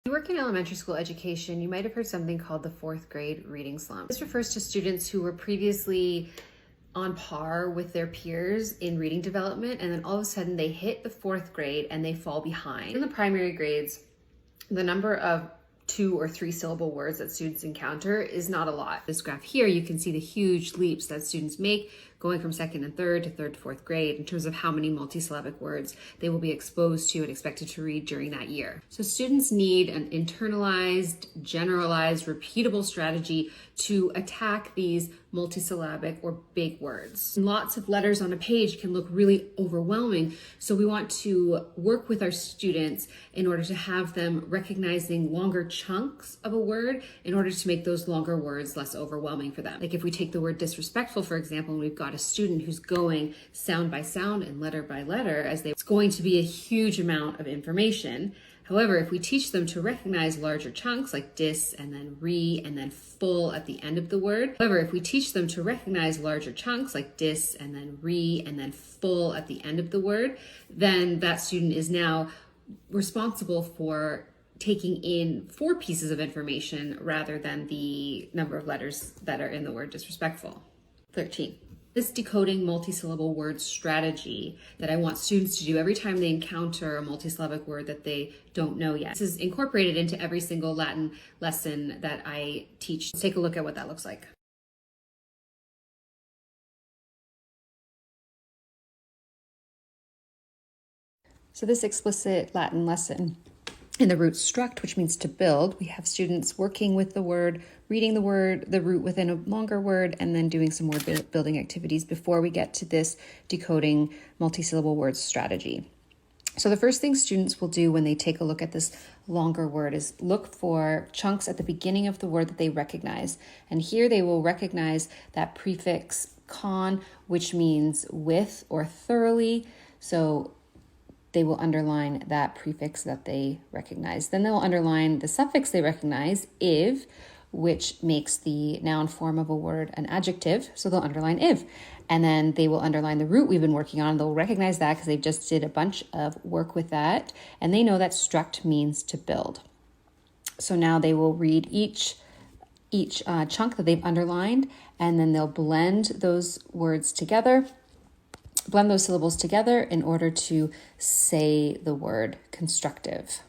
If you work in elementary school education, you might have heard something called the fourth grade reading slump. This refers to students who were previously on par with their peers in reading development, and then all of a sudden they hit the fourth grade and they fall behind. In the primary grades, the number of 2 or 3 syllable words that students encounter is not a lot. This graph here, you can see the huge leaps that students make going from second and third to third to fourth grade in terms of how many multisyllabic words they will be exposed to and expected to read during that year. So students need an internalized, generalized, repeatable strategy to attack these multisyllabic or big words. Lots of letters on a page can look really overwhelming, so we want to work with our students in order to have them recognizing longer chunks of a word in order to make those longer words less overwhelming for them. Like if we take the word disrespectful, for example, and we've got a student who's going sound by sound and letter by letter, it's going to be a huge amount of information. However, if we teach them to recognize larger chunks like dis and then re and then full at the end of the word, then that student is now responsible for taking in 4 pieces of information rather than the number of letters that are in the word disrespectful. 13. This decoding multisyllable word strategy that I want students to do every time they encounter a multisyllabic word that they don't know yet. This is incorporated into every single Latin lesson that I teach. Let's take a look at what that looks like. So this explicit Latin lesson, in the root struct, which means to build, we have students working with the word, reading the word, the root within a longer word, and then doing some more building activities before we get to this decoding multisyllable words strategy. So the first thing students will do when they take a look at this longer word is look for chunks at the beginning of the word that they recognize. And here they will recognize that prefix con, which means with or thoroughly. So they will underline that prefix that they recognize. Then they'll underline the suffix they recognize, iv, which makes the noun form of a word an adjective. So they'll underline iv. And then they will underline the root we've been working on. They'll recognize that because they just did a bunch of work with that. And they know that struct means to build. So now they will read each chunk that they've underlined, and then they'll blend those words together, blend those syllables together in order to say the word constructive.